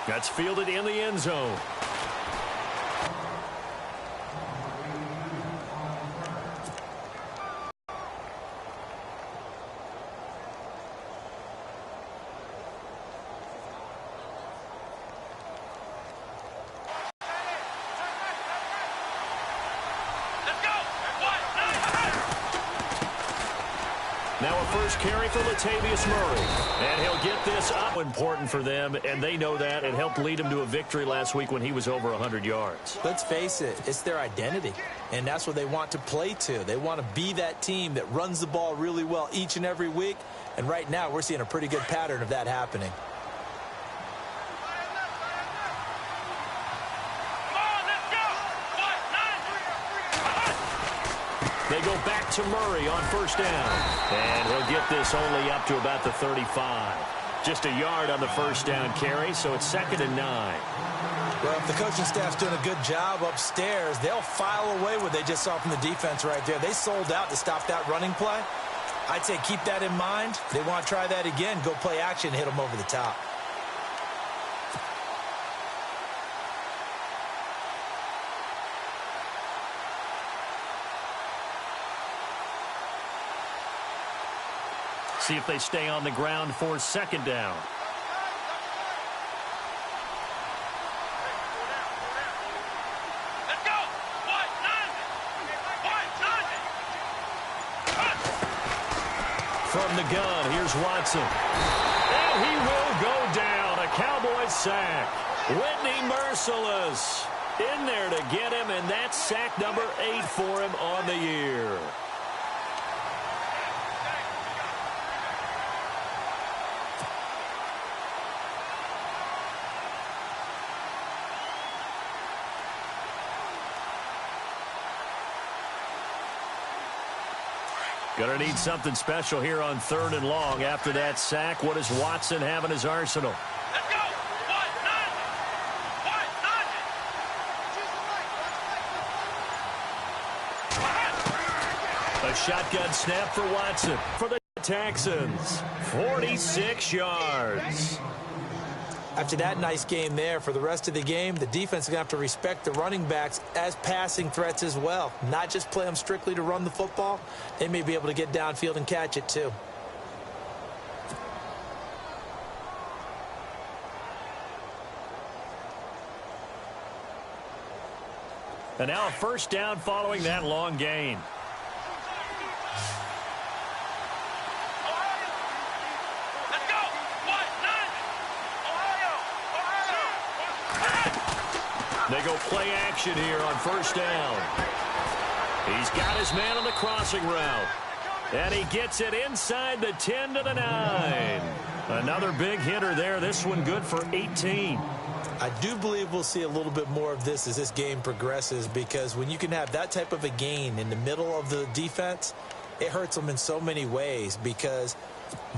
That's fielded in the end zone. Now a first carry for Latavius Murray. And he'll get this up. Important for them, and they know that. It helped lead him to a victory last week when he was over 100 yards. Let's face it, it's their identity, and that's what they want to play to. They want to be that team that runs the ball really well each and every week, and right now we're seeing a pretty good pattern of that happening. They go back to Murray on first down. And he'll get this only up to about the 35. Just a yard on the first down carry, so it's 2nd and 9. Well, if the coaching staff's doing a good job upstairs, they'll file away what they just saw from the defense right there. They sold out to stop that running play. I'd say keep that in mind. If they want to try that again, go play action, hit them over the top. See if they stay on the ground for 2nd down. Let's go. From the gun, here's Watson. And he will go down. A Cowboys sack. Whitney Merciless in there to get him, and that's sack number 8 for him on the year. Going to need something special here on 3rd and long after that sack. What does Watson have in his arsenal? Let's go. A shotgun snap for Watson for the Texans. 46 yards. After that nice game there, for the rest of the game, the defense is going to have to respect the running backs as passing threats as well. Not just play them strictly to run the football. They may be able to get downfield and catch it too. And now a first down following that long gain. They go play action here on first down. He's got his man on the crossing route. And he gets it inside the 10 to the 9. Another big hitter there. This one good for 18. I do believe we'll see a little bit more of this as this game progresses, because when you can have that type of a gain in the middle of the defense, it hurts them in so many ways, because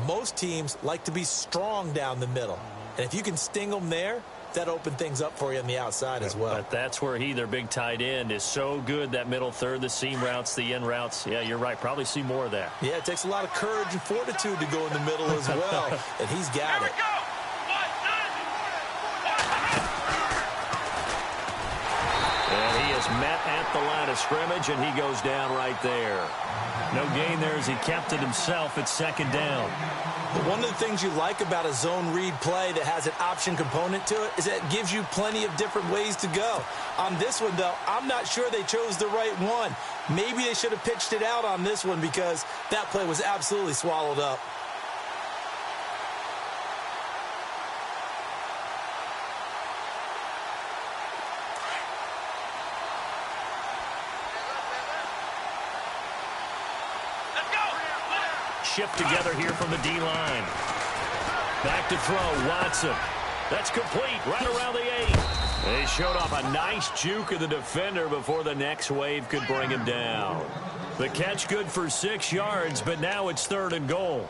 most teams like to be strong down the middle. And if you can sting them there, that opened things up for you on the outside as well. But that's where their big tight end, is so good, that middle third, the seam routes, the in routes. Yeah, you're right. Probably see more of that. Yeah, it takes a lot of courage and fortitude to go in the middle as well, and he's got it. And he is met at the line of scrimmage, and he goes down right there. No gain there as he kept it himself at 2nd down. But one of the things you like about a zone read play that has an option component to it is that it gives you plenty of different ways to go. On this one, though, I'm not sure they chose the right one. Maybe they should have pitched it out on this one, because that play was absolutely swallowed up. Shift together here from the D-line. Back to throw, Watson. That's complete, right around the 8. They showed off a nice juke of the defender before the next wave could bring him down. The catch good for 6 yards, but now it's 3rd and goal.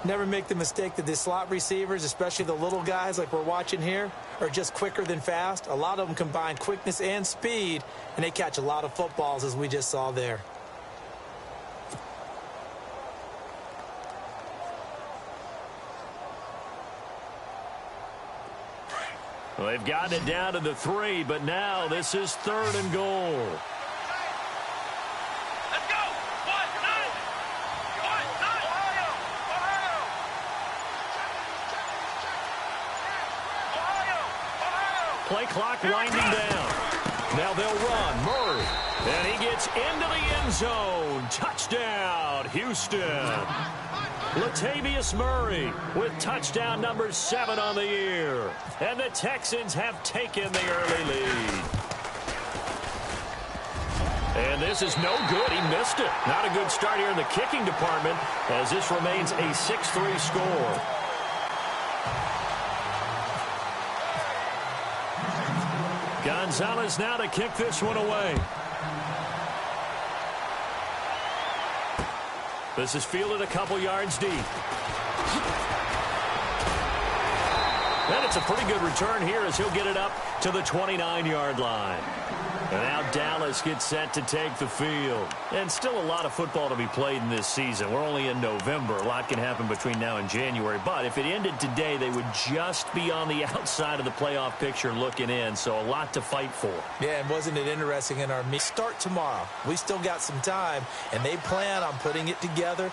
Never make the mistake that the slot receivers, especially the little guys like we're watching here, are just quicker than fast. A lot of them combine quickness and speed, and they catch a lot of footballs, as we just saw there. Well, they've gotten it down to the 3, but now this is 3rd and goal. Let's go. 1-9. 1-9. Ohio. Play clock winding down. Now they'll run. Murray. And he gets into the end zone. Touchdown, Houston. Latavius Murray with touchdown number 7 on the year. And the Texans have taken the early lead. And this is no good. He missed it. Not a good start here in the kicking department as this remains a 6-3 score. Gonzalez now to kick this one away. This is fielded a couple yards deep. And it's a pretty good return here as he'll get it up to the 29-yard line. And now Dallas gets set to take the field. And still a lot of football to be played in this season. We're only in November. A lot can happen between now and January. But if it ended today, they would just be on the outside of the playoff picture looking in. So a lot to fight for. Yeah, and wasn't it interesting in our start tomorrow? We still got some time, and they plan on putting it together,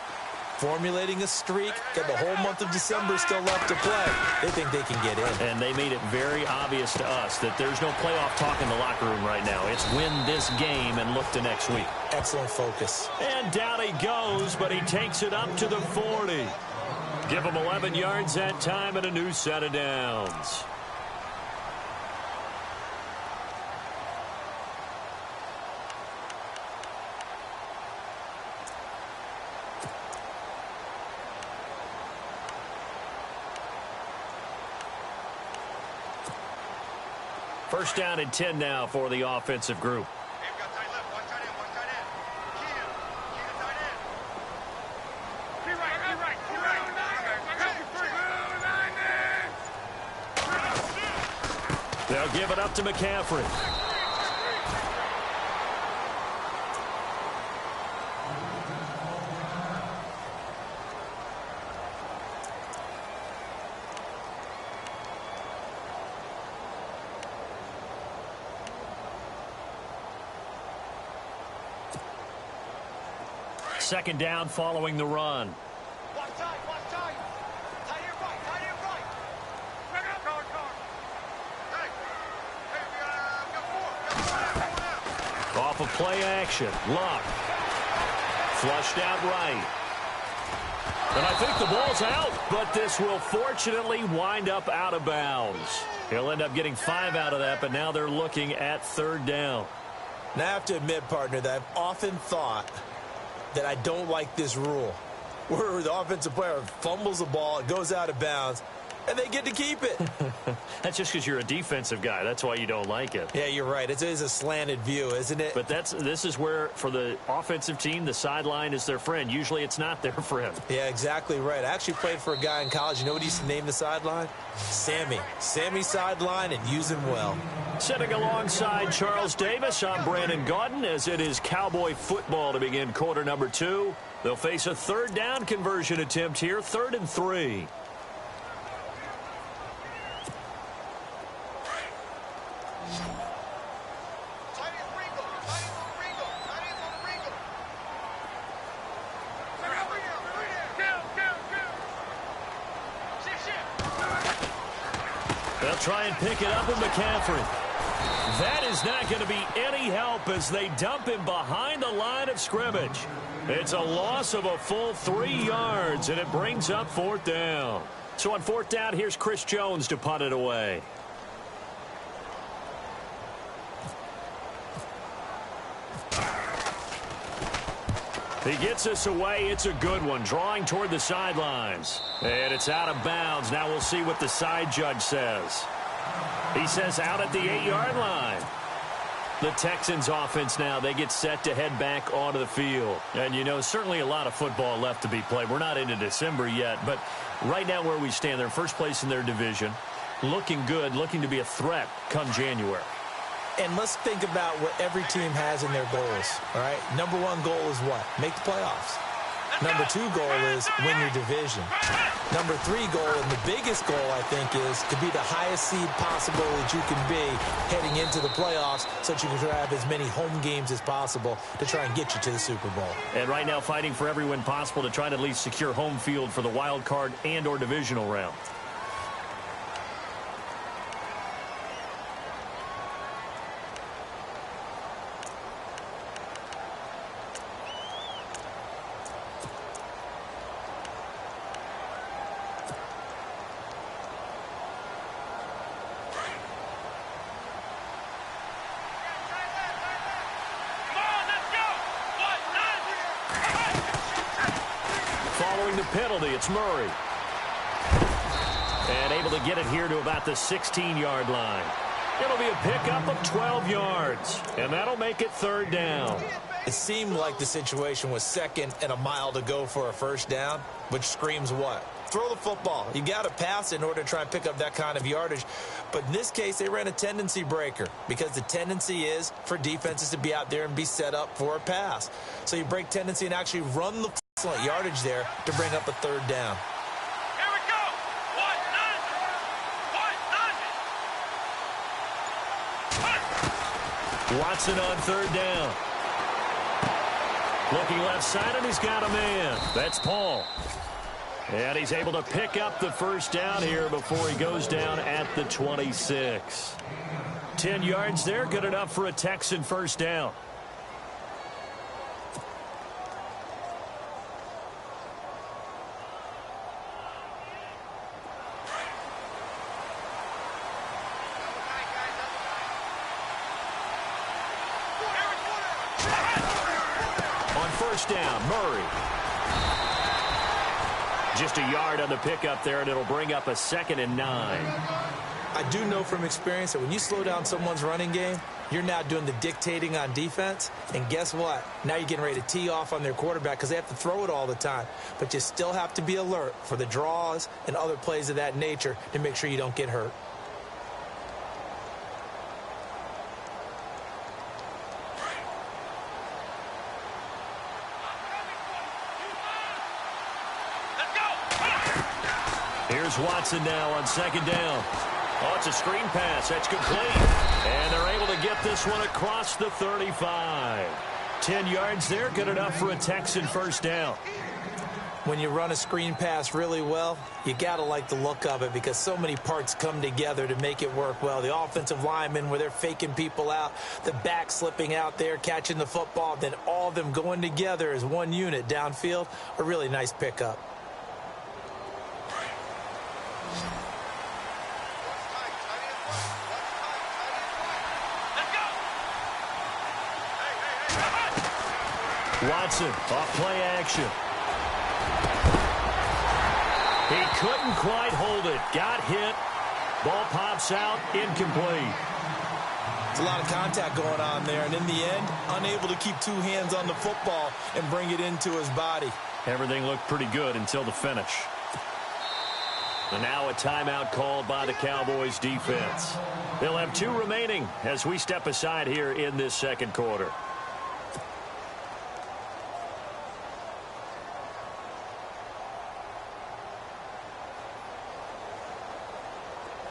formulating a streak. Got the whole month of December still left to play. They think they can get in. And they made it very obvious to us that there's no playoff talk in the locker room right now. It's win this game and look to next week. Excellent focus. And down he goes, but he takes it up to the 40. Give him 11 yards that time and a new set of downs. First down and 10 now for the offensive group. They've got tight left, one tight end, one tight end. Keenan tight end. Be right. They'll give it up to McCaffrey. Second down following the run. Watch time. Tight end right. Bring up, guard. Hey, we got 4 now. Off of play action. Luck. Flushed out right. And I think the ball's out, but this will fortunately wind up out of bounds. He'll end up getting 5 out of that, but now they're looking at 3rd down. Now I have to admit, partner, that I've often thought that I don't like this rule, where the offensive player fumbles the ball, it goes out of bounds, and they get to keep it. That's just because you're a defensive guy. That's why you don't like it. Yeah, you're right. It is a slanted view, isn't it? But this is where, for the offensive team, the sideline is their friend. Usually it's not their friend. Yeah, exactly right. I actually played for a guy in college. You know what he used to name the sideline? Sammy. Sammy sideline, and use him well. Sitting alongside Charles Davis, I'm Brandon Gaudin, as it is Cowboy football to begin quarter number 2. They'll face a 3rd down conversion attempt here, 3rd and 3. They'll try and pick it up with McCaffrey. That is not going to be any help as they dump him behind the line of scrimmage. It's a loss of a full 3 yards, and it brings up 4th down. So on 4th down, here's Chris Jones to punt it away. He gets us away. It's a good one. Drawing toward the sidelines. And it's out of bounds. Now we'll see what the side judge says. He says out at the 8-yard line. The Texans offense now, they get set to head back onto the field. And, you know, certainly a lot of football left to be played. We're not into December yet, but right now where we stand, they're first place in their division. Looking good, looking to be a threat come January. And let's think about what every team has in their goals, all right? Number 1 goal is what? Make the playoffs. Number 2 goal is win your division. Number 3 goal, and the biggest goal, I think, is to be the highest seed possible that you can be heading into the playoffs so that you can have as many home games as possible to try and get you to the Super Bowl. And right now fighting for every win possible to try to at least secure home field for the wild card and or divisional round. Following the penalty, it's Murray. And able to get it here to about the 16-yard line. It'll be a pickup of 12 yards. And that'll make it 3rd down. It seemed like the situation was 2nd and a mile to go for a 1st down, which screams what? Throw the football. You got to pass in order to try and pick up that kind of yardage. But in this case, they ran a tendency breaker because the tendency is for defenses to be out there and be set up for a pass. So you break tendency and actually run the excellent yardage there to bring up a 3rd down. Here we go. Watson on 3rd down. Looking left side, and he's got a man. That's Paul. And he's able to pick up the 1st down here before he goes down at the 26. 10 yards there, good enough for a Texan 1st down. On 1st down, Murray. Just a yard on the pickup there, and it'll bring up a 2nd and 9. I do know from experience that when you slow down someone's running game, you're now doing the dictating on defense. And guess what? Now you're getting ready to tee off on their quarterback because they have to throw it all the time. But you still have to be alert for the draws and other plays of that nature to make sure you don't get hurt. Here's Watson now on 2nd down. Oh, it's a screen pass. That's complete. And they're able to get this one across the 35. 10 yards there, good enough for a Texan 1st down. When you run a screen pass really well, you got to like the look of it because so many parts come together to make it work well. The offensive linemen, where they're faking people out, the back slipping out there, catching the football, then all of them going together as one unit downfield, a really nice pickup. Watson off play action. He couldn't quite hold it. Got hit. Ball pops out. Incomplete. It's a lot of contact going on there, and in the end, unable to keep 2 hands on the football and bring it into his body. Everything looked pretty good until the finish. And now a timeout called by the Cowboys defense. They'll have 2 remaining as we step aside here in this 2nd quarter.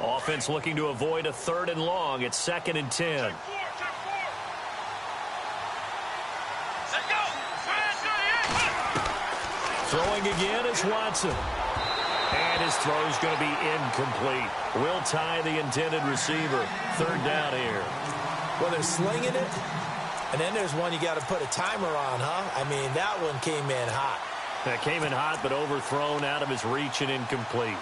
Offense looking to avoid a 3rd and long. It's 2nd and 10. Throwing again is Watson. And his throw is going to be incomplete. Will tie the intended receiver. 3rd down here. Well, they're slinging it. And then there's one you got to put a timer on, huh? I mean, that one came in hot. That came in hot, but overthrown out of his reach and incomplete.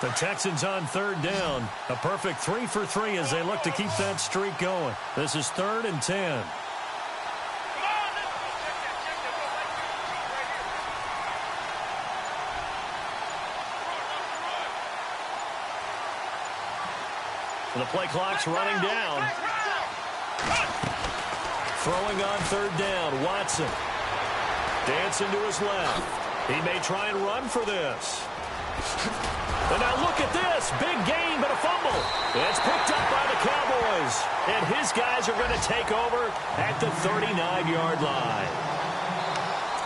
The Texans on 3rd down. A perfect 3 for 3 as they look to keep that streak going. This is 3rd and 10. The play clock's running down. Throwing on third down, Watson. Dancing to his left. He may try and run for this. And now look at this. Big gain, but a fumble. It's picked up by the Cowboys. And his guys are going to take over at the 39-yard line.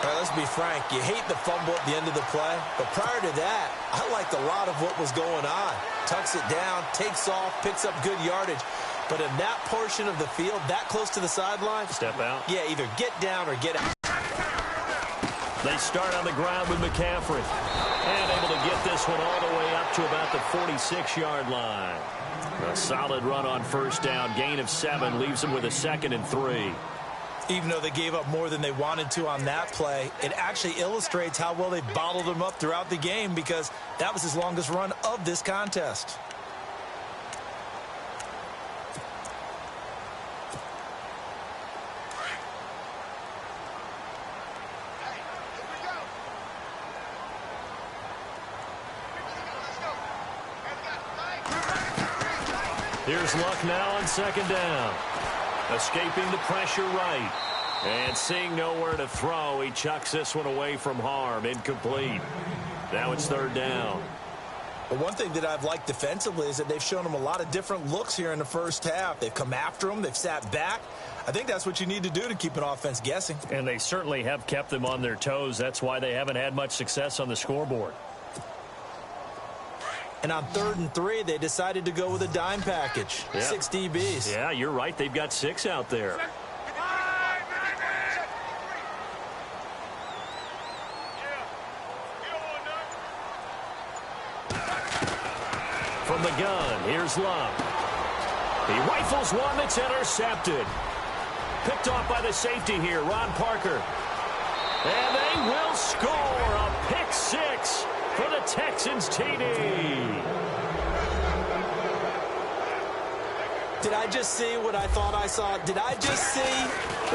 All right, let's be frank. You hate the fumble at the end of the play. But prior to that, I liked a lot of what was going on. Tucks it down, takes off, picks up good yardage. But in that portion of the field, that close to the sideline. Step out. Yeah, either get down or get out. They start on the ground with McCaffrey. And able to get this one all the way up to about the 46-yard line. A solid run on first down. Gain of 7 leaves them with a 2nd and 3. Even though they gave up more than they wanted to on that play, it actually illustrates how well they bottled him up throughout the game because that was his longest run of this contest. Here's Luck now on second down. Escaping the pressure right. And seeing nowhere to throw, he chucks this one away from harm. Incomplete. Now it's third down. Well, one thing that I've liked defensively is that they've shown him a lot of different looks here in the first half. They've come after him. They've sat back. I think that's what you need to do to keep an offense guessing. And they certainly have kept them on their toes. That's why they haven't had much success on the scoreboard. And on 3rd and 3, they decided to go with a dime package. Yeah. 6 DBs. Yeah, you're right. They've got 6 out there. From the gun, here's Love. He rifles one that's intercepted. Picked off by the safety here, Ron Parker. And they will score a pick 6 for the Texans TD. Did I just see what I thought I saw? Did I just see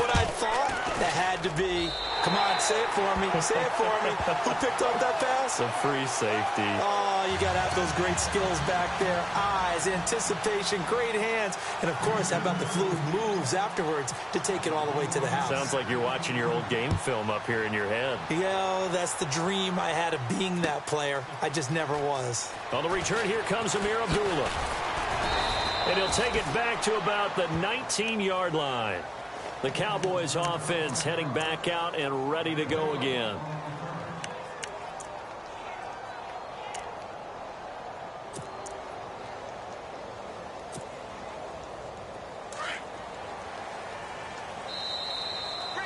what I thought? That had to be. Come on, say it for me. Say it for me. Who picked up that pass? The free safety. Oh, you got to have those great skills back there. Eyes, anticipation, great hands. And, of course, how about the fluid moves afterwards to take it all the way to the house? Sounds like you're watching your old game film up here in your head. Yeah, that's the dream I had of being that player. I just never was. On the return, here comes Amir Abdullah. And he'll take it back to about the 19-yard line. The Cowboys offense heading back out and ready to go again.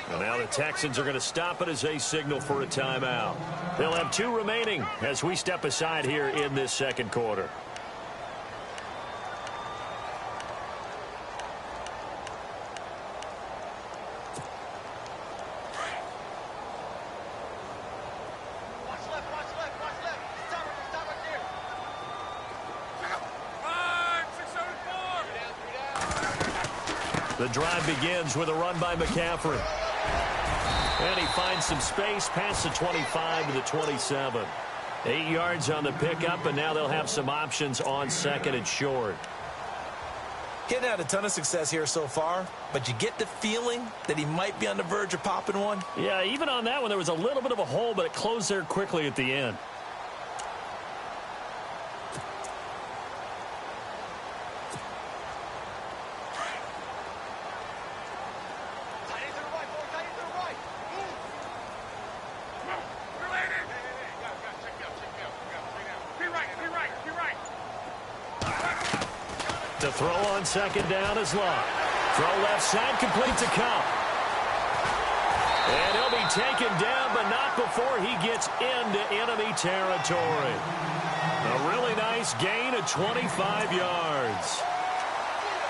And now the Texans are going to stop it as they signal for a timeout. They'll have 2 remaining as we step aside here in this second quarter. The drive begins with a run by McCaffrey. And he finds some space past the 25 to the 27. 8 yards on the pickup, and now they'll have some options on 2nd and short. Getting had a ton of success here so far, but you get the feeling that he might be on the verge of popping one. Yeah, even on that one, there was a little bit of a hole, but it closed there quickly at the end. To throw on 2nd down is Love. Throw left side, complete to Cup. And he'll be taken down, but not before he gets into enemy territory. A really nice gain of 25 yards.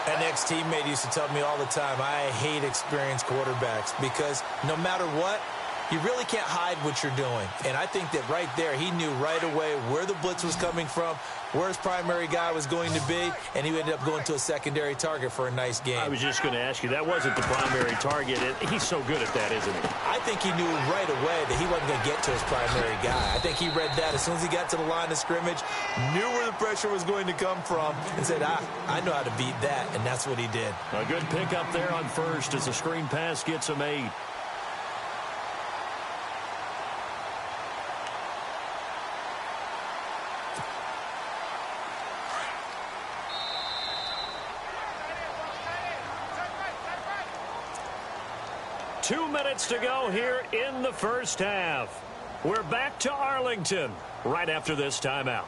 An ex-teammate used to tell me all the time, I hate experienced quarterbacks because no matter what, you really can't hide what you're doing. And I think that right there, he knew right away where the blitz was coming from, where his primary guy was going to be, and he ended up going to a secondary target for a nice game. I was just going to ask you, that wasn't the primary target. He's so good at that, isn't he? I think he knew right away that he wasn't going to get to his primary guy. I think he read that as soon as he got to the line of scrimmage, knew where the pressure was going to come from, and said, I know how to beat that, and that's what he did. A good pickup there on first as the screen pass gets him 8. Two minutes to go here in the first half. We're back to Arlington right after this timeout.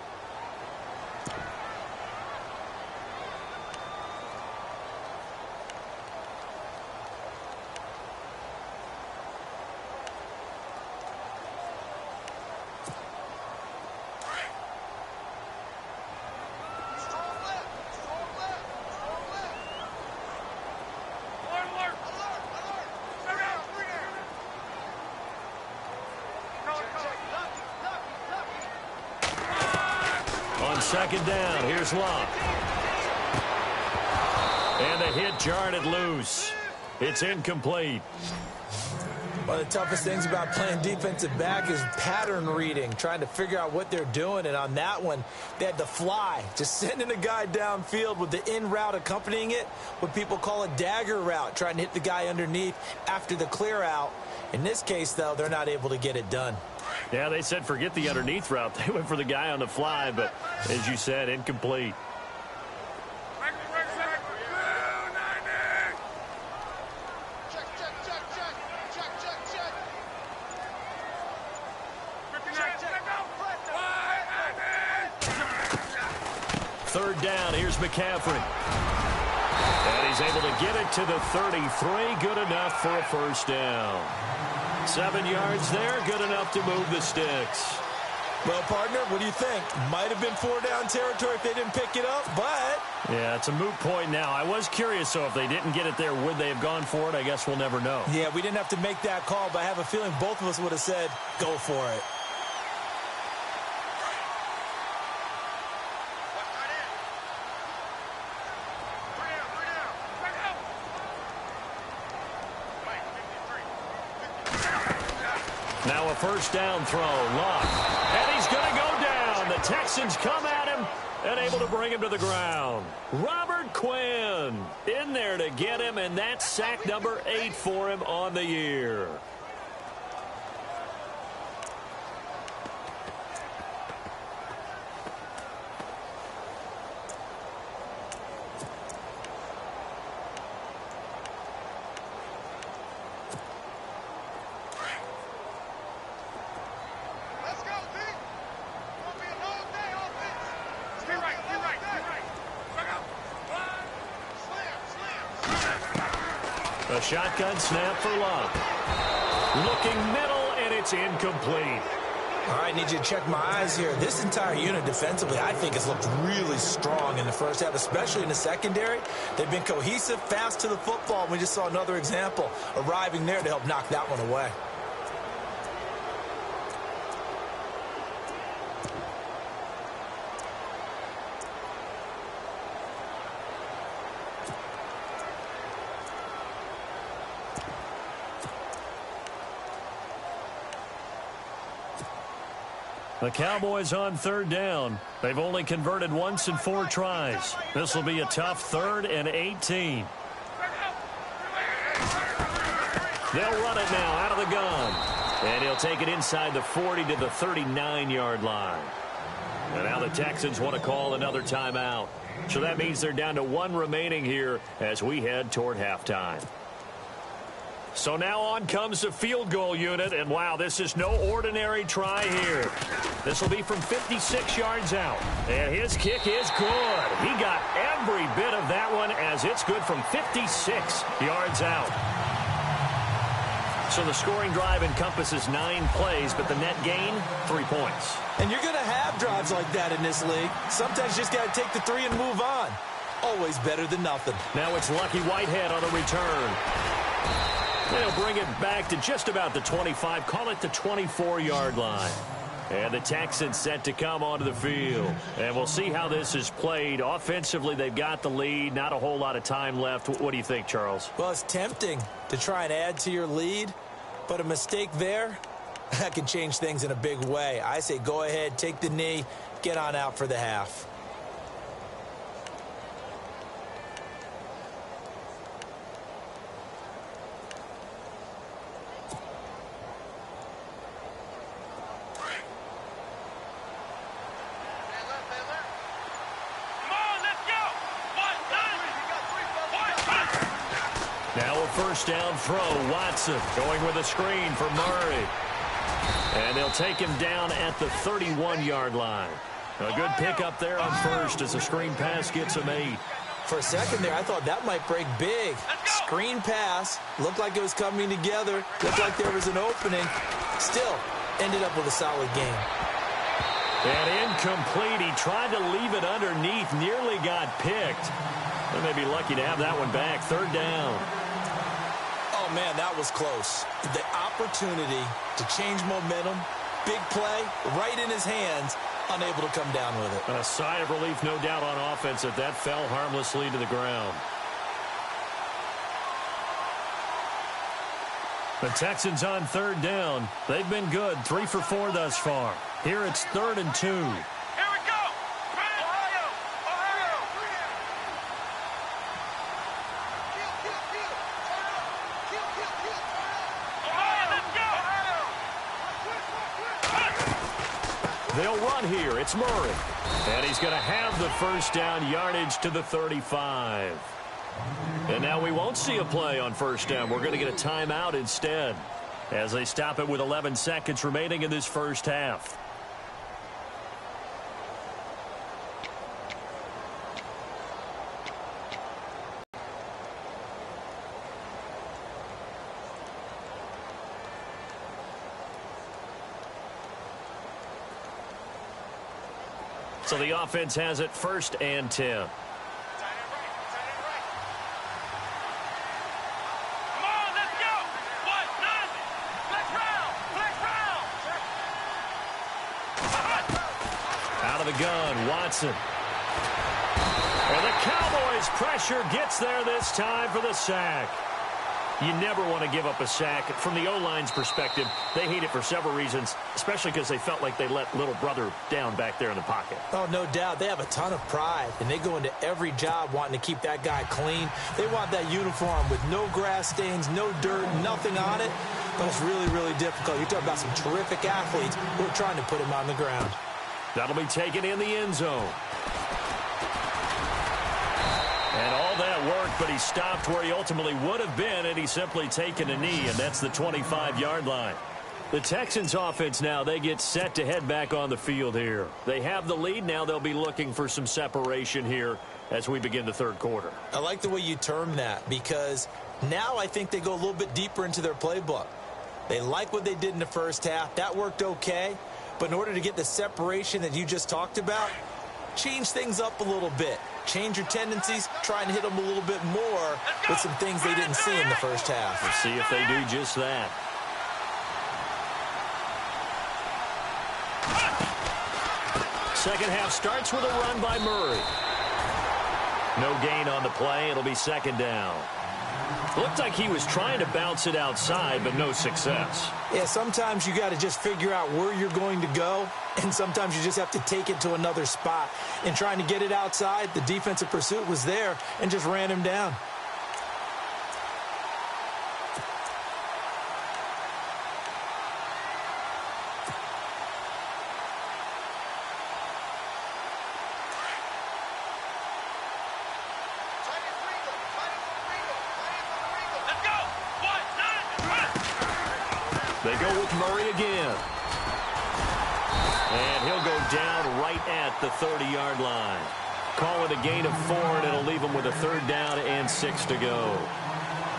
Second down, here's Locke. And the hit jarred it loose. It's incomplete. One of the toughest things about playing defensive back is pattern reading, trying to figure out what they're doing. And on that one, they had to fly, just sending a guy downfield with the in route accompanying it, what people call a dagger route, trying to hit the guy underneath after the clear out. In this case, though, they're not able to get it done. Yeah, they said forget the underneath route. They went for the guy on the fly, but as you said, incomplete. Third down, here's McCaffrey. And he's able to get it to the 33. Good enough for a first down. 7 yards there, good enough to move the sticks. Well, partner, what do you think? Might have been 4-down territory if they didn't pick it up, but... Yeah, it's a moot point now. I was curious, so if they didn't get it there, would they have gone for it? I guess we'll never know. Yeah, we didn't have to make that call, but I have a feeling both of us would have said, go for it. Now a first down throw, Locke. And he's going to go down. The Texans come at him and able to bring him to the ground. Robert Quinn in there to get him, and that's sack number 8 for him on the year. A shotgun snap for Locke. Looking middle, and it's incomplete. All right, need you to check my eyes here. This entire unit defensively, I think, has looked really strong in the first half, especially in the secondary. They've been cohesive, fast to the football. We just saw another example arriving there to help knock that one away. The Cowboys on third down. They've only converted once in 4 tries. This will be a tough 3rd and 18. They'll run it now out of the gun. And he'll take it inside the 40 to the 39-yard line. And now the Texans want to call another timeout. So that means they're down to 1 remaining here as we head toward halftime. So now on comes the field goal unit, and wow, this is no ordinary try here. This will be from 56 yards out, and his kick is good. He got every bit of that one as it's good from 56 yards out. So the scoring drive encompasses 9 plays, but the net gain, 3 points. And you're going to have drives like that in this league. Sometimes you just got to take the 3 and move on. Always better than nothing. Now it's Lucky Whitehead on the return. They'll bring it back to just about the 25, call it the 24-yard line. And the Texans set to come onto the field. And we'll see how this is played. Offensively, they've got the lead. Not a whole lot of time left. What do you think, Charles? Well, it's tempting to try and add to your lead, but a mistake there, that can change things in a big way. I say go ahead, take the knee, get on out for the half. First down throw, Watson going with a screen for Murray. And they'll take him down at the 31-yard line. A good pickup there on first as the screen pass gets him 8. For a second there, I thought that might break big. Screen pass, looked like it was coming together, looked like there was an opening. Still, ended up with a solid game. And incomplete. He tried to leave it underneath, nearly got picked. They may be lucky to have that one back. Third down. Man, that was close. The opportunity to change momentum, big play, right in his hands, unable to come down with it. A sigh of relief, no doubt, on offense if that fell harmlessly to the ground. The Texans on third down. They've been good, 3 for 4 thus far. Here it's 3rd and 2. They'll run here. It's Murray. And he's going to have the first down, yardage to the 35. And now we won't see a play on first down. We're going to get a timeout instead as they stop it with 11 seconds remaining in this first half. So the offense has it 1st and 10. Out of the gun, Watson. And the Cowboys' pressure gets there this time for the sack. You never want to give up a sack. From the O-line's perspective, they hate it for several reasons, especially because they felt like they let little brother down back there in the pocket. Oh, no doubt. They have a ton of pride, and they go into every job wanting to keep that guy clean. They want that uniform with no grass stains, no dirt, nothing on it, but it's really, really difficult. You're talking about some terrific athletes who are trying to put him on the ground. That'll be taken in the end zone. And all that worked, but he stopped where he ultimately would have been, and he's simply taken a knee, and that's the 25-yard line. The Texans offense now, they get set to head back on the field here. They have the lead. Now they'll be looking for some separation here as we begin the third quarter. I like the way you term that, because now I think they go a little bit deeper into their playbook. They like what they did in the first half. That worked okay. But in order to get the separation that you just talked about, change things up a little bit. Change your tendencies, try and hit them a little bit more with some things they didn't see in the first half. We'll see if they do just that. Second half starts with a run by Murray. No gain on the play. It'll be 2nd down. Looked like he was trying to bounce it outside, but no success. Yeah, sometimes you got to just figure out where you're going to go, and sometimes you just have to take it to another spot. And trying to get it outside, the defensive pursuit was there and just ran him down. They go with Murray again. And he'll go down right at the 30-yard line. Call it a gain of 4, and it'll leave them with a 3rd down and 6 to go.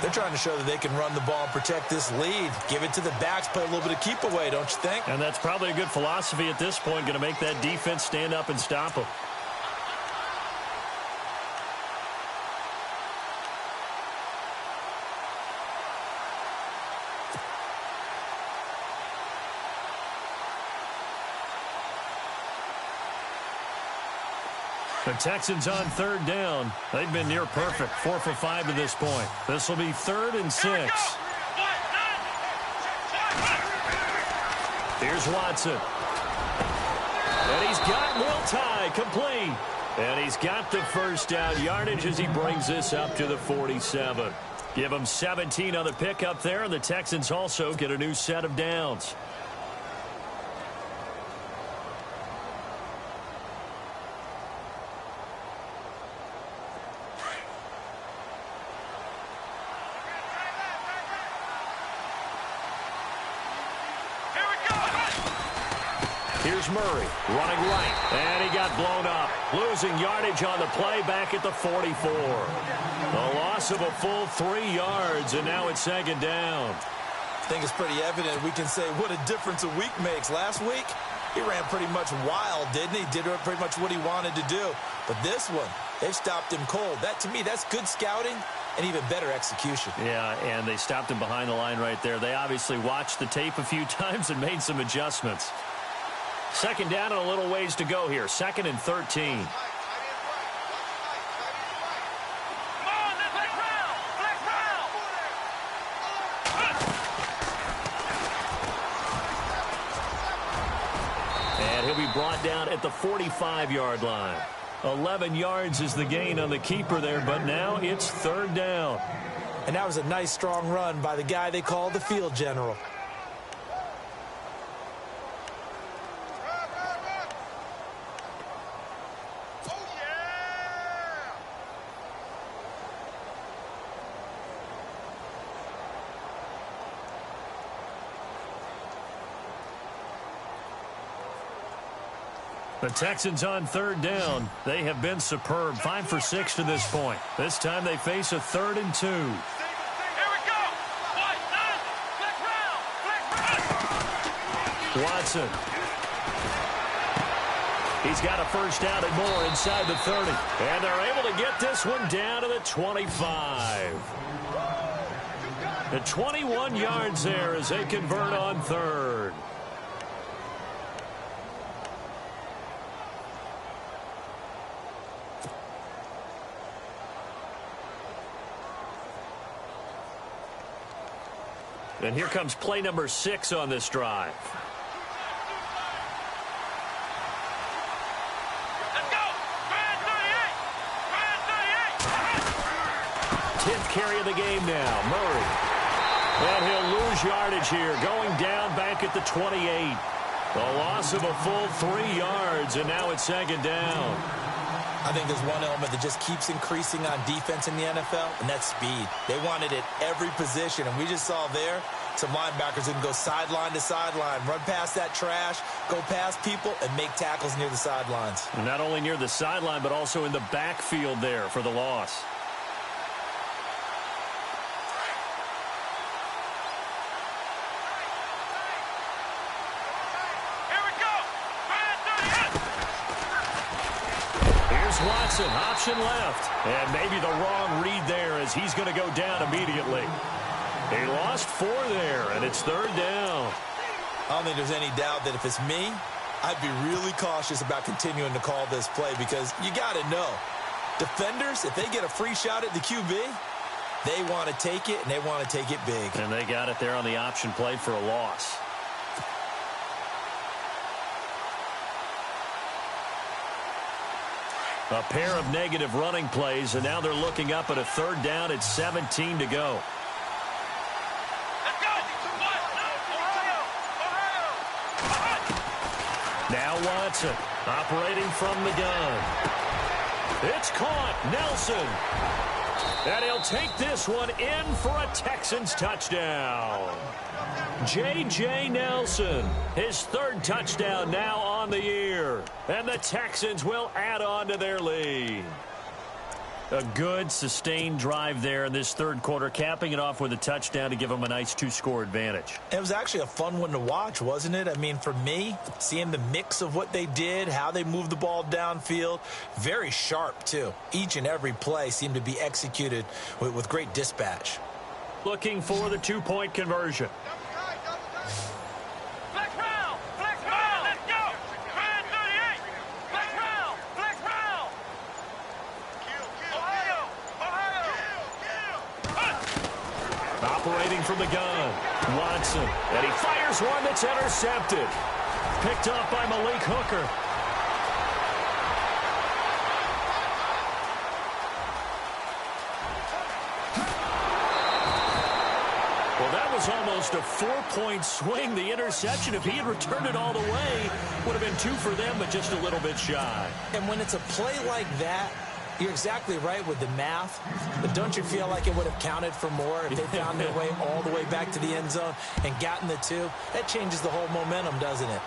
They're trying to show that they can run the ball and protect this lead. Give it to the backs, play a little bit of keep away, don't you think? And that's probably a good philosophy at this point, going to make that defense stand up and stop them. The Texans on third down. They've been near perfect, 4 for 5 to this point. This will be 3rd and 6. Here's Watson. And he's got Will Tye complete. And he's got the first down yardage as he brings this up to the 47. Give him 17 on the pickup there, and the Texans also get a new set of downs. Here's Murray running right, and he got blown up. Losing yardage on the play back at the 44. A loss of a full 3 yards, and now it's 2nd down. I think it's pretty evident. We can say what a difference a week makes. Last week, he ran pretty much wild, didn't he? Did pretty much what he wanted to do. But this one, they've stopped him cold. That, to me, that's good scouting and even better execution. Yeah, and they stopped him behind the line right there. They obviously watched the tape a few times and made some adjustments. 2nd down and a little ways to go here. 2nd and 13. And he'll be brought down at the 45-yard line. 11 yards is the gain on the keeper there, but now it's 3rd down. And that was a nice, strong run by the guy they call the field general. The Texans on 3rd down. They have been superb. 5 for 6 to this point. This time they face a 3rd and 2. Here we go. Watson. He's got a first down and more inside the 30. And they're able to get this one down to the 25. The 21 yards there as they convert on 3rd. And here comes play number 6 on this drive. Let's go. 10th carry of the game now. Murray. And he'll lose yardage here. Going down back at the 28. A loss of a full 3 yards, and now it's 2nd down. I think there's one element that just keeps increasing on defense in the NFL, and that's speed. They want it at every position, and we just saw there some linebackers who can go sideline to sideline, run past that trash, go past people, and make tackles near the sidelines. And not only near the sideline, but also in the backfield there for the loss. Watson, option left. And maybe the wrong read there as he's going to go down immediately. He lost 4 there, and it's 3rd down. I don't think there's any doubt that if it's me, I'd be really cautious about continuing to call this play because you got to know, defenders, if they get a free shot at the QB, they want to take it, and they want to take it big. And they got it there on the option play for a loss. A pair of negative running plays, and now they're looking up at a 3rd down. It's 17 to go. Let's go. Now Watson operating from the gun. It's caught. Nelson. And he'll take this one in for a Texans touchdown. J.J. Nelson, his 3rd touchdown now on the year. And the Texans will add on to their lead. A good, sustained drive there in this 3rd quarter, capping it off with a touchdown to give them a nice 2-score advantage. It was actually a fun one to watch, wasn't it? I mean, for me, seeing the mix of what they did, how they moved the ball downfield, very sharp, too. Each and every play seemed to be executed with great dispatch. Looking for the 2-point conversion. operating from the gun. Watson, and he fires one that's intercepted. Picked up by Malik Hooker. Well, that was almost a 4-point swing. The interception, if he had returned it all the way, would have been 2 for them, but just a little bit shy. And when it's a play like that, you're exactly right with the math, but don't you feel like it would have counted for more if they found their way all the way back to the end zone and gotten the 2? That changes the whole momentum, doesn't it?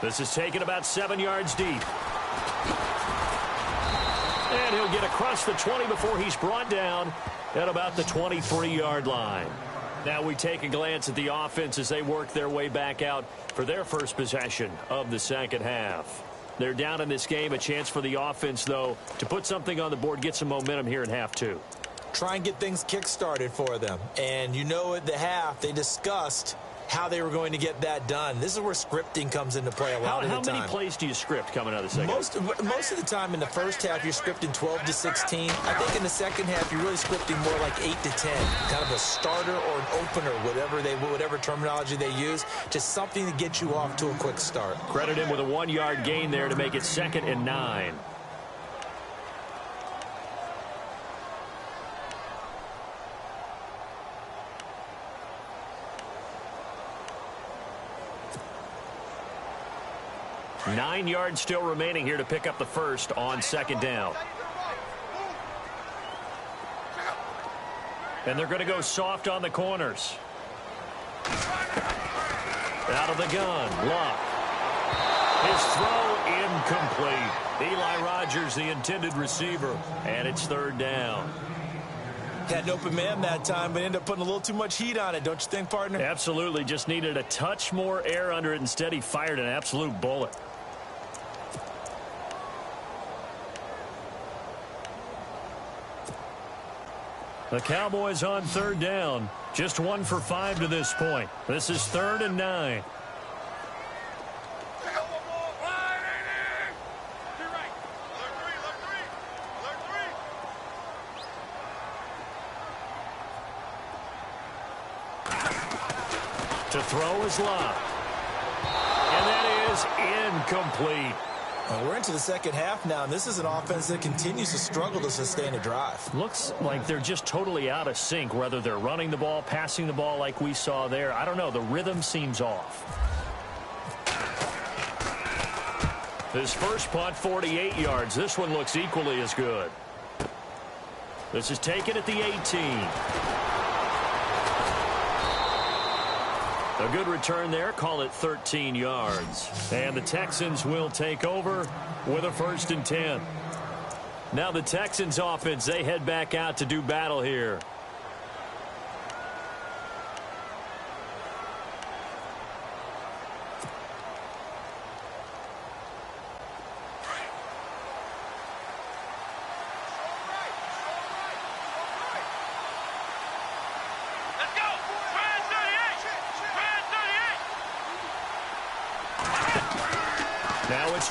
This is taken about 7 yards deep. And he'll get across the 20 before he's brought down at about the 23-yard line. Now we take a glance at the offense as they work their way back out for their first possession of the second half. They're down in this game. A chance for the offense, though, to put something on the board, get some momentum here in half 2. Try and get things kick-started for them. And you know at the half, they discussed how they were going to get that done. This is where scripting comes into play a lot of the time. How many plays do you script coming out of the second? Most of the time in the first half, you're scripting 12 to 16. I think in the second half, you're really scripting more like 8 to 10. Kind of a starter or an opener, whatever terminology they use. Just something to get you off to a quick start. Credit him with a 1-yard gain there to make it 2nd and 9. Nine yards still remaining here to pick up the first on 2nd down. And they're going to go soft on the corners. Out of the gun, Luck. His throw incomplete. Eli Rogers, the intended receiver, and it's 3rd down. Had an open man that time, but ended up putting a little too much heat on it, don't you think, partner? Absolutely. Just needed a touch more air under it. Instead, he fired an absolute bullet. The Cowboys on 3rd down. Just 1 for 5 to this point. This is 3rd and 9. To throw is Love. And that is incomplete. Well, we're into the second half now, and this is an offense that continues to struggle to sustain a drive. Looks like they're just totally out of sync, whether they're running the ball, passing the ball like we saw there. I don't know. The rhythm seems off. This first punt, 48 yards. This one looks equally as good. This is taken at the 18. A good return there. Call it 13 yards. And the Texans will take over with a 1st and 10. Now the Texans offense, they head back out to do battle here.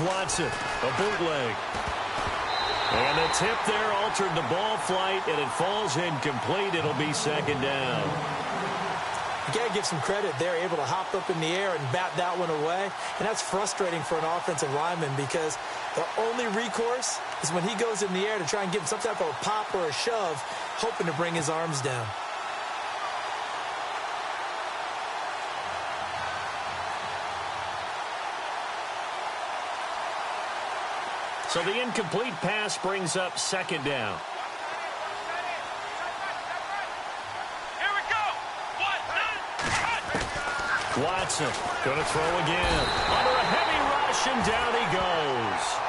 Watson, a bootleg. And the tip there altered the ball flight, and it falls incomplete. It'll be 2nd down. You got to give some credit. They're able to hop up in the air and bat that one away. And that's frustrating for an offensive lineman because the only recourse is when he goes in the air to try and give him some type of a pop or a shove, hoping to bring his arms down. So the incomplete pass brings up 2nd down. Here we go. Watson going to throw again. Under a heavy rush, and down he goes.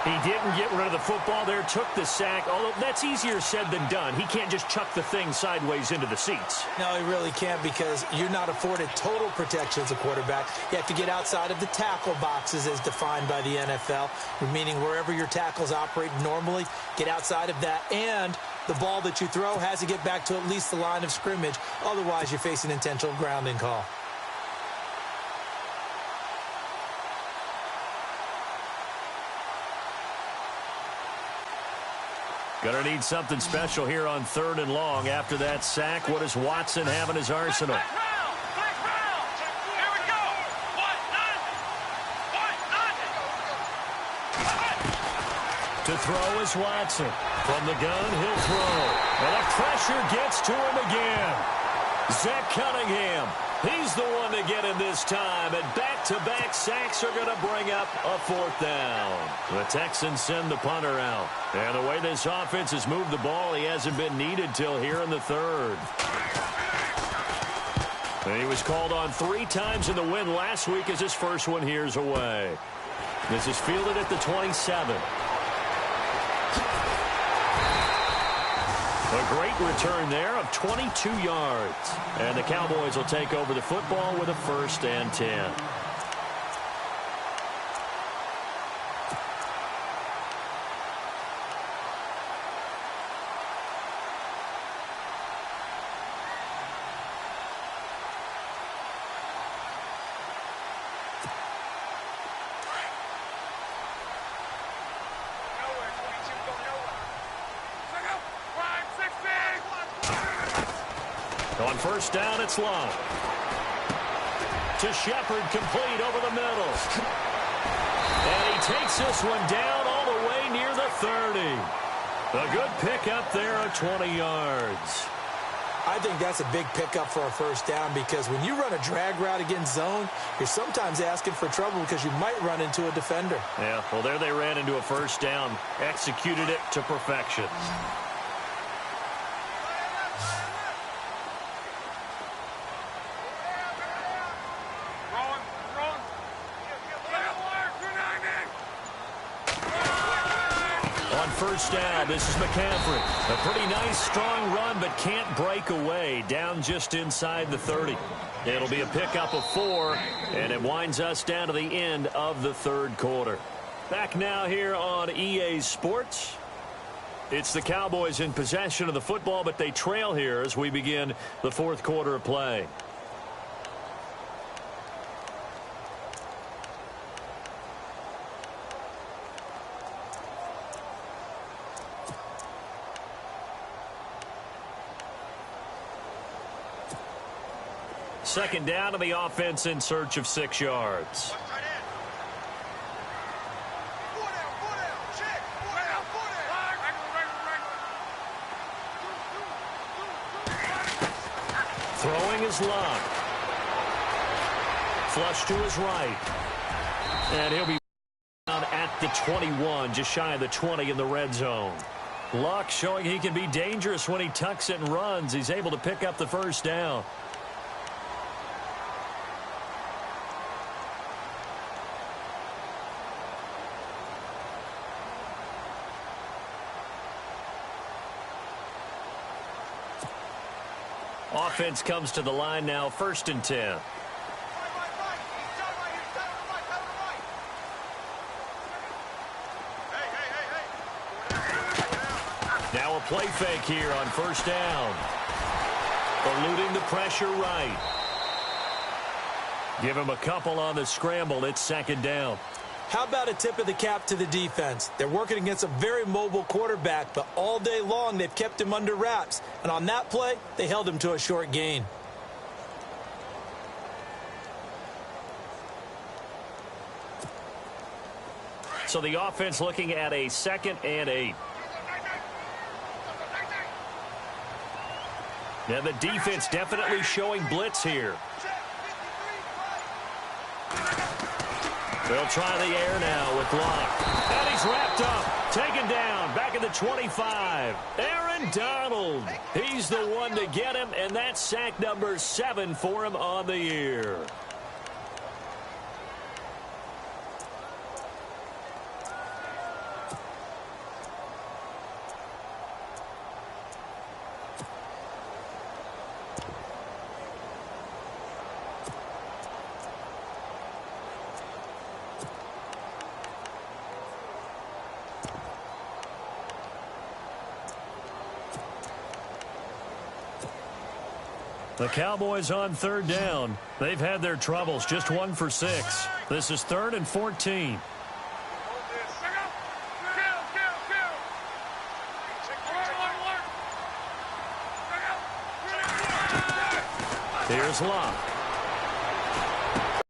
He didn't get rid of the football there, took the sack, although that's easier said than done. He can't just chuck the thing sideways into the seats. No, he really can't because you're not afforded total protection as a quarterback. You have to get outside of the tackle boxes as defined by the NFL, meaning wherever your tackles operate normally, get outside of that, and the ball that you throw has to get back to at least the line of scrimmage. Otherwise, you're facing intentional grounding call. Gonna need something special here on 3rd and long. After that sack, what does Watson have in his arsenal? To throw is Watson. From the gun, he'll throw. And the pressure gets to him again. Zach Cunningham, he's the one to get him this time. And back-to-back sacks are going to bring up a 4th down. The Texans send the punter out. And the way this offense has moved the ball, he hasn't been needed till here in the 3rd. And he was called on 3 times in the win last week as his first one here's away. This is fielded at the 27. A great return there of 22 yards. And the Cowboys will take over the football with a 1st and 10. On 1st down, it's long. To Shepard, complete over the middle. And he takes this one down all the way near the 30. A good pickup there of 20 yards. I think that's a big pickup for a 1st down because when you run a drag route against zone, you're sometimes asking for trouble because you might run into a defender. Yeah, well, there they ran into a 1st down, executed it to perfection. On 1st down, this is McCaffrey. A pretty nice, strong run, but can't break away. Down just inside the 30. It'll be a pickup of 4, and it winds us down to the end of the 3rd quarter. Back now here on EA Sports. It's the Cowboys in possession of the football, but they trail here as we begin the 4th quarter of play. Second down to the offense in search of 6 yards. Throwing is Luck. Flush to his right. And he'll be down at the 21, just shy of the 20 in the red zone. Luck showing he can be dangerous when he tucks it and runs. He's able to pick up the 1st down. Offense comes to the line now, 1st and 10. Now a play fake here on 1st down. Eluding the pressure right. Give him a couple on the scramble. It's 2nd down. How about a tip of the cap to the defense? They're working against a very mobile quarterback, but all day long they've kept him under wraps. And on that play, they held him to a short gain. So the offense looking at a 2nd and 8. Now the defense definitely showing blitz here. They'll try the air now with Luck. And he's wrapped up, taken down, back at the 25. Aaron Donald, he's the one to get him, and that's sack number 7 for him on the year. The Cowboys on 3rd down. They've had their troubles, just 1 for 6. This is 3rd and 14. Here's Love.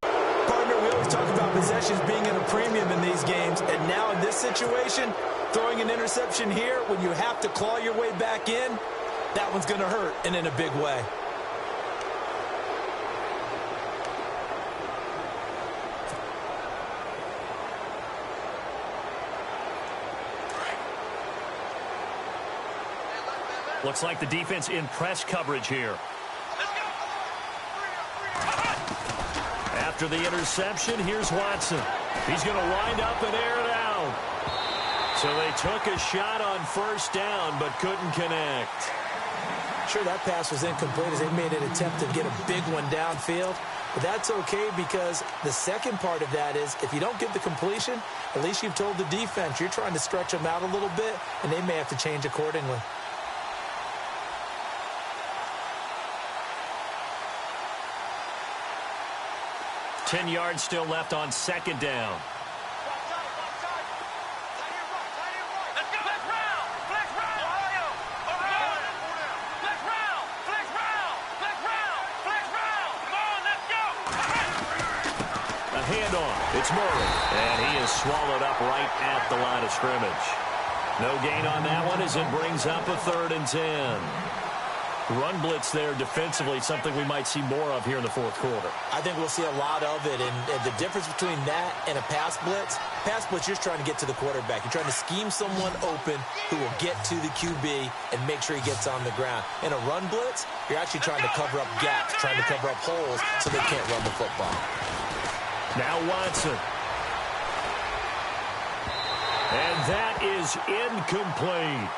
Partner, we always talk about possessions being at a premium in these games, and now in this situation, throwing an interception here when you have to claw your way back in, that one's going to hurt, and in a big way. Looks like the defense in press coverage here. After the interception, here's Watson. He's going to wind up and air it out. So they took a shot on first down, but couldn't connect. Sure, that pass was incomplete as they made an attempt to get a big one downfield. But that's okay because the second part of that is if you don't get the completion, at least you've told the defense you're trying to stretch them out a little bit, and they may have to change accordingly. Ten yards still left on second down. Handoff. It's Murray. And he is swallowed up right at the line of scrimmage. No gain on that one as it brings up a 3rd and 10. Run blitz there defensively, something we might see more of here in the fourth quarter. I think we'll see a lot of it, and the difference between that and a pass blitz, you're just trying to get to the quarterback. You're trying to scheme someone open who will get to the QB and make sure he gets on the ground. In a run blitz, you're actually trying to cover up gaps, trying to cover up holes so they can't run the football. Now Watson. And that is incomplete.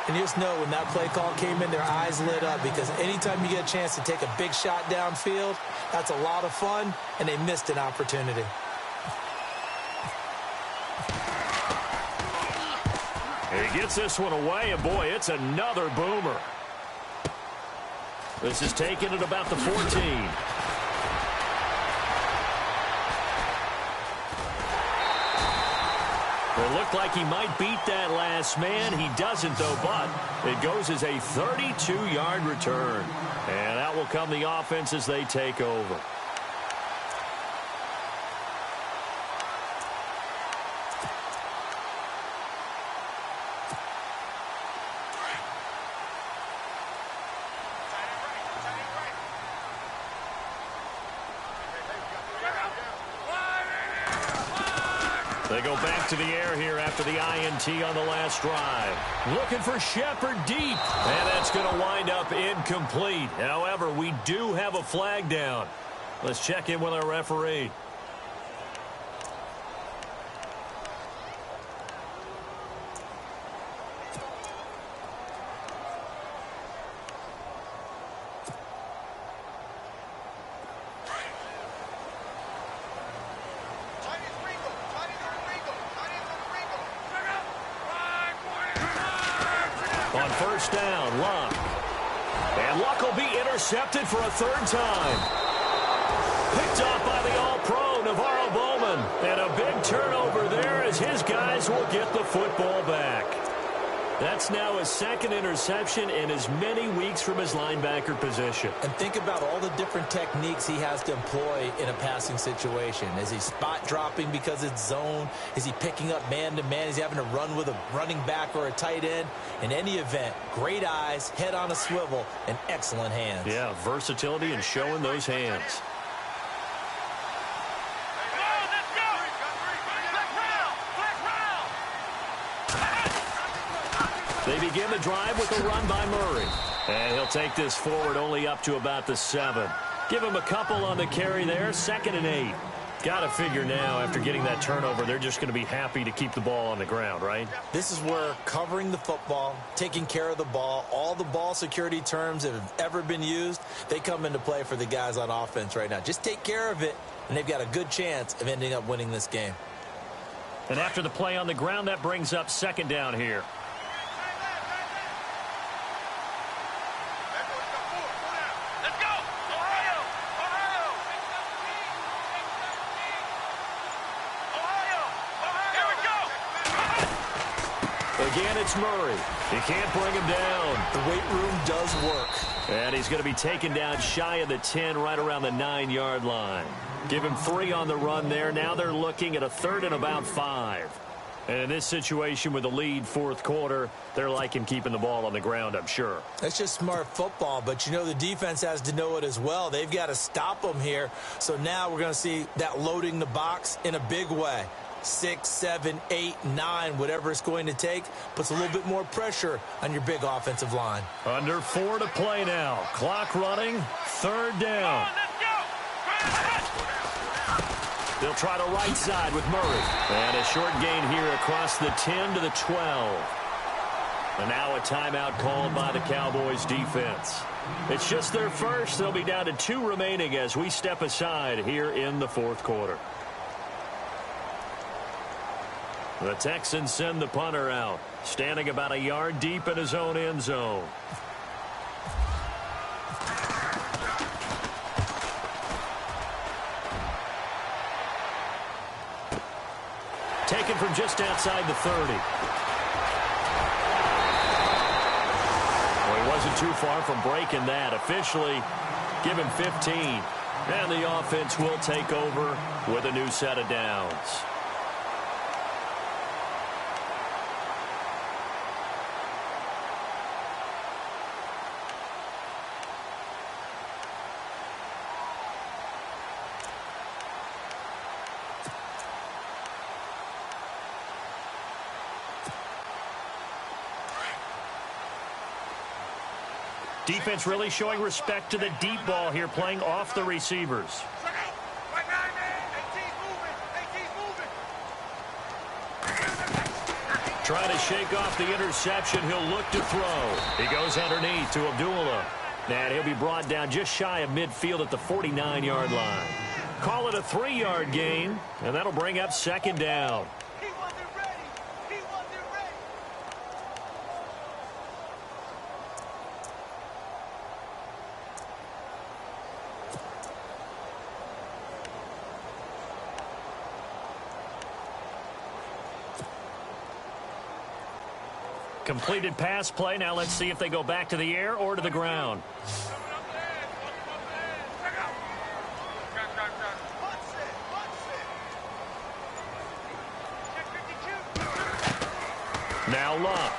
And you just know when that play call came in, their eyes lit up because anytime you get a chance to take a big shot downfield, that's a lot of fun, and they missed an opportunity. He gets this one away, and boy, it's another boomer. This is taken at about the 14. It looked like he might beat that last man. He doesn't, though, but it goes as a 32-yard return. And out will come the offense as they take over. They go back to the air here after the INT on the last drive. Looking for Shepard deep. And that's going to wind up incomplete. However, we do have a flag down. Let's check in with our referee. On first down, Luck. And Luck will be intercepted for a 3rd time. Picked off by the All-Pro, Navarro Bowman. And a big turnover there as his guys will get the football back. That's now his 2nd interception in as many weeks from his linebacker position. And think about all the different techniques he has to employ in a passing situation. Is he spot dropping because it's zone? Is he picking up man-to-man? Is he having to run with a running back or a tight end? In any event, great eyes, head on a swivel, and excellent hands. Yeah, versatility and showing those hands. They begin the drive with a run by Murray. And he'll take this forward only up to about the 7. Give him a couple on the carry there. 2nd and 8. Got to figure now, after getting that turnover, they're just going to be happy to keep the ball on the ground, right? This is where covering the football, taking care of the ball, all the ball security terms that have ever been used, they come into play for the guys on offense right now. Just take care of it, and they've got a good chance of ending up winning this game. And after the play on the ground, that brings up 2nd down here. Again, it's Murray. He can't bring him down. The weight room does work. And he's going to be taken down shy of the 10, right around the 9-yard line. Give him 3 on the run there. Now they're looking at a 3rd and about 5. And in this situation with the lead fourth quarter, they're liking keeping the ball on the ground, I'm sure. That's just smart football, but you know the defense has to know it as well. They've got to stop them here. So now we're going to see that loading the box in a big way. 6, 7, 8, 9, whatever it's going to take, puts a little bit more pressure on your big offensive line. Under 4 to play now. Clock running. 3rd down. They'll try to right side with Murray. And a short gain here across the 10 to the 12. And now a timeout called by the Cowboys defense. It's just their first. They'll be down to 2 remaining as we step aside here in the fourth quarter. The Texans send the punter out, standing about a yard deep in his own end zone. Taken from just outside the 30. Well, he wasn't too far from breaking that. Officially, give him 15. And the offense will take over with a new set of downs. Defense really showing respect to the deep ball here, playing off the receivers. Trying to shake off the interception. He'll look to throw. He goes underneath to Abdullah. And he'll be brought down just shy of midfield at the 49-yard line. Call it a 3-yard gain, and that'll bring up 2nd down. Completed pass play. Now let's see if they go back to the air or to the ground. Now Luck.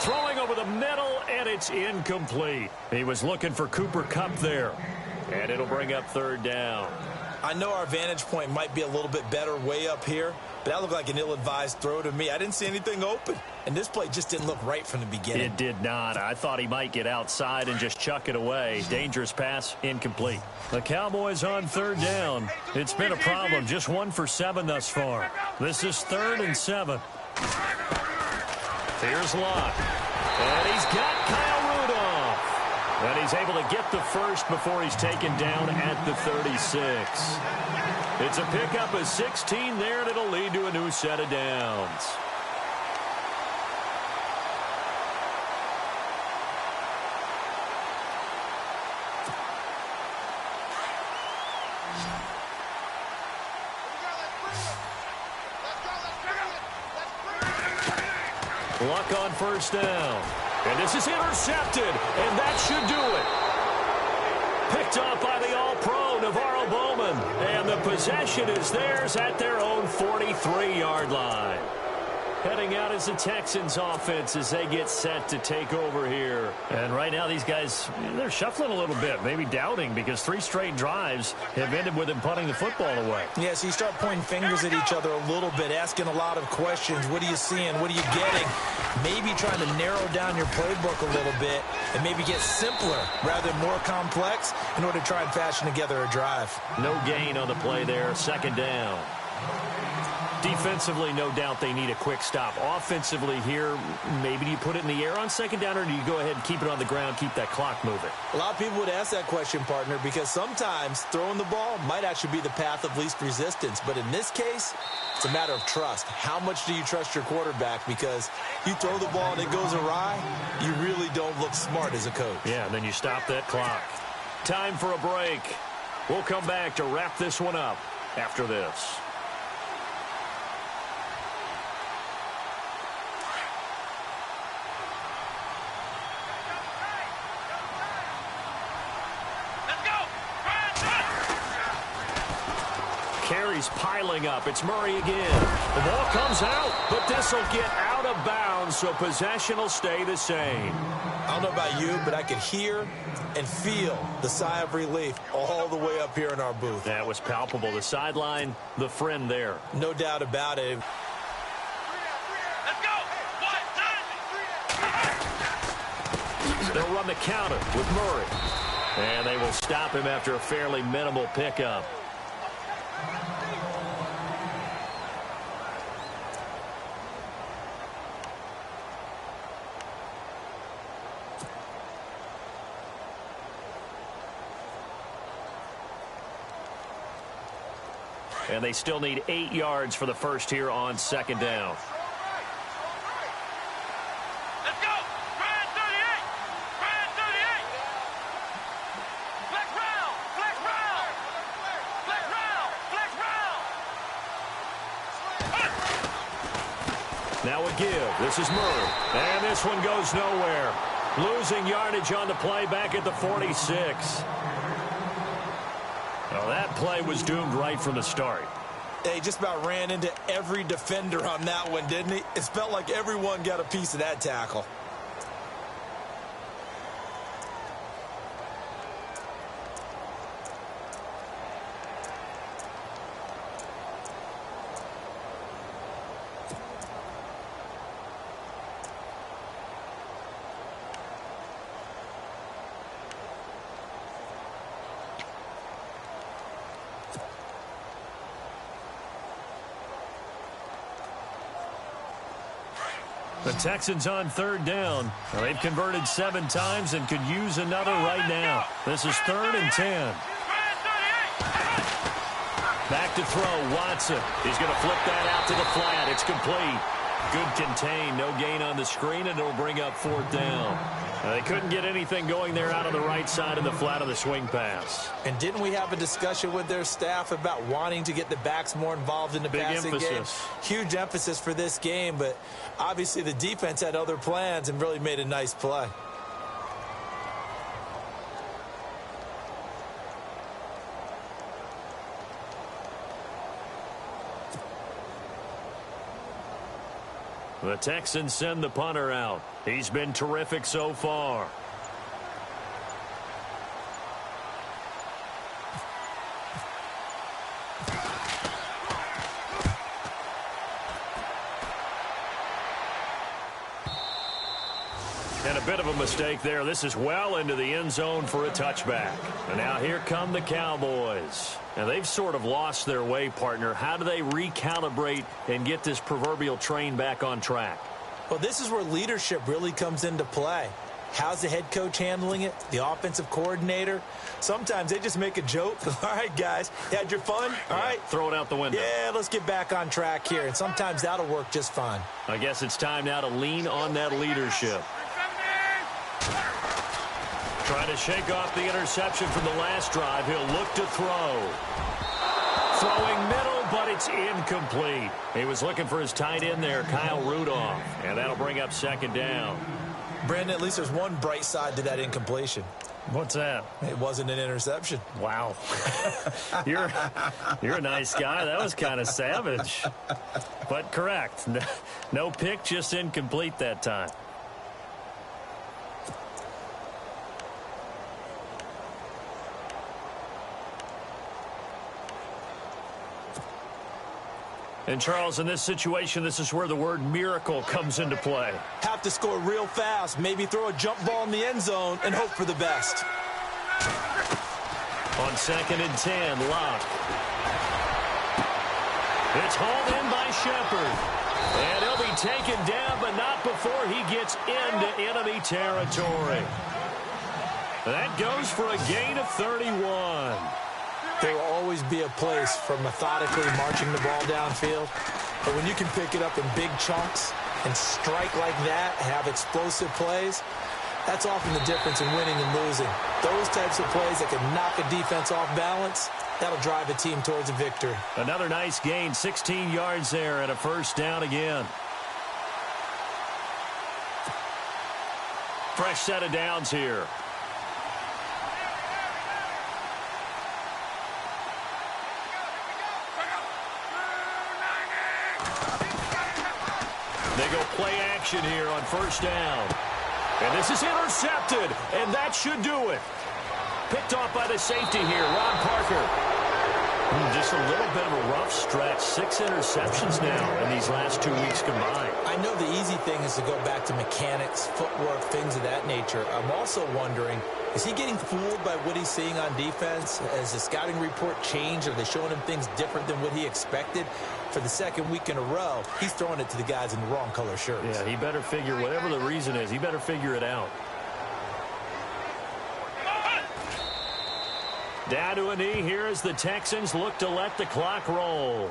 Throwing over the middle, and it's incomplete. He was looking for Cooper Kupp there. And it'll bring up 3rd down. I know our vantage point might be a little bit better way up here, but that looked like an ill-advised throw to me. I didn't see anything open, and this play just didn't look right from the beginning. It did not. I thought he might get outside and just chuck it away. Dangerous pass, incomplete. The Cowboys on 3rd down. It's been a problem. Just 1 for 7 thus far. This is 3rd and 7. Here's Luck. And he's got Kyle Rudolph. And he's able to get the first before he's taken down at the 36. It's a pickup of 16 there, and it'll lead to a new set of downs. Luck on 1st down. And this is intercepted, and that should do it. Picked off by the All-Pro, Navarro Bowman. And the possession is theirs at their own 43-yard line. Heading out is the Texans offense as they get set to take over here. And right now these guys, they're shuffling a little bit, maybe doubting, because 3 straight drives have ended with them punting the football away. Yeah, so you start pointing fingers at each other a little bit, asking a lot of questions. What are you seeing? What are you getting? Maybe trying to narrow down your playbook a little bit and maybe get simpler rather than more complex in order to try and fashion together a drive. No gain on the play there. 2nd down. Defensively, no doubt they need a quick stop. Offensively here, maybe do you put it in the air on 2nd down, or do you go ahead and keep it on the ground, keep that clock moving? A lot of people would ask that question, partner, because sometimes throwing the ball might actually be the path of least resistance. But in this case, it's a matter of trust. How much do you trust your quarterback? Because you throw the ball and it goes awry, you really don't look smart as a coach. Yeah, and then you stop that clock. Time for a break. We'll come back to wrap this one up after this. plays piling up. It's Murray again. The ball comes out, but this will get out of bounds, so possession will stay the same. I don't know about you, but I could hear and feel the sigh of relief all the way up here in our booth. That was palpable. The sideline, the friend there. No doubt about it. Let's go. They'll run the counter with Murray. And they will stop him after a fairly minimal pickup. And they still need 8 yards for the first here on second down. Let's go. Brand 38. Brand 38. Flex round. Flex round. Flex round. Flex round. Now a give. This is Murray. And this one goes nowhere. Losing yardage on the play back at the 46. Well, that play was doomed right from the start. He just about ran into every defender on that one, didn't he? It felt like everyone got a piece of that tackle. The Texans on third down. Well, they've converted 7 times and could use another right now. This is 3rd and 10. Back to throw, Watson. He's going to flip that out to the flat. It's complete. Good contain, no gain on the screen, and it'll bring up 4th down. They couldn't get anything going there out on the right side of the flat of the swing pass. And didn't we have a discussion with their staff about wanting to get the backs more involved in the passing game? Huge emphasis for this game, but obviously the defense had other plans and really made a nice play. The Texans send the punter out. He's been terrific so far. And a bit of a mistake there. This is well into the end zone for a touchback. And now here come the Cowboys. And they've sort of lost their way, partner. How do they recalibrate and get this proverbial train back on track? Well, this is where leadership really comes into play. How's the head coach handling it? The offensive coordinator? Sometimes they just make a joke. All right, guys, you had your fun? All right. Throw it out the window. Yeah, let's get back on track here. And sometimes that'll work just fine. I guess it's time now to lean on that leadership. Trying to shake off the interception from the last drive. He'll look to throw. Throwing middle, but it's incomplete. He was looking for his tight end there, Kyle Rudolph. And that'll bring up 2nd down. Brandon, at least there's one bright side to that incompletion. What's that? It wasn't an interception. Wow. You're a nice guy. That was kind of savage. But correct. No pick, just incomplete that time. And, Charles, in this situation, this is where the word miracle comes into play. Have to score real fast, maybe throw a jump ball in the end zone and hope for the best. On 2nd and 10, Locke. It's hauled in by Shepard. And he'll be taken down, but not before he gets into enemy territory. That goes for a gain of 31. There will always be a place for methodically marching the ball downfield. But when you can pick it up in big chunks and strike like that, have explosive plays, that's often the difference in winning and losing. Those types of plays that can knock a defense off balance, that'll drive a team towards a victory. Another nice gain, 16 yards there, and a 1st down again. Fresh set of downs here. go play action here on first down. And this is intercepted, and that should do it. Picked off by the safety here, Ron Parker. Just a little bit of a rough stretch. 6 interceptions now in these last 2 weeks combined. I know the easy thing is to go back to mechanics, footwork, things of that nature. I'm also wondering, is he getting fooled by what he's seeing on defense? Has the scouting report changed? Are they showing him things different than what he expected? For the second week in a row, he's throwing it to the guys in the wrong color shirts. Yeah, he better figure, whatever the reason is, he better figure it out. Down to a knee here as the Texans look to let the clock roll.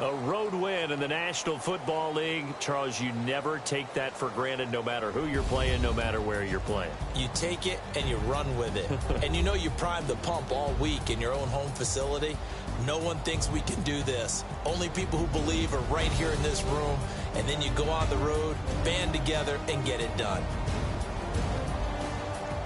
A road win in the National Football League. Charles, you never take that for granted, no matter who you're playing, no matter where you're playing. You take it and you run with it. And you know you primed the pump all week in your own home facility. No one thinks we can do this. Only people who believe are right here in this room. And then you go on the road, band together, and get it done.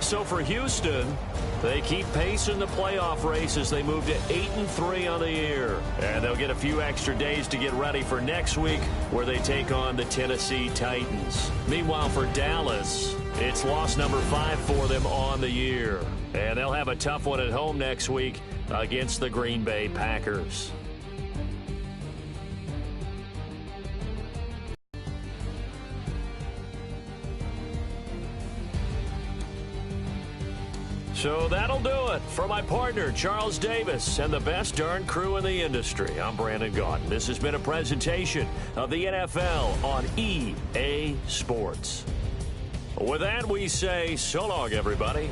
So for Houston, they keep pace in the playoff race as they move to 8-3 on the year. And they'll get a few extra days to get ready for next week, where they take on the Tennessee Titans. Meanwhile, for Dallas, it's loss number 5 for them on the year. And they'll have a tough one at home next week against the Green Bay Packers. So that'll do it. For my partner, Charles Davis, and the best darn crew in the industry, I'm Brandon Gaudin. This has been a presentation of the NFL on EA Sports. With that, we say so long, everybody.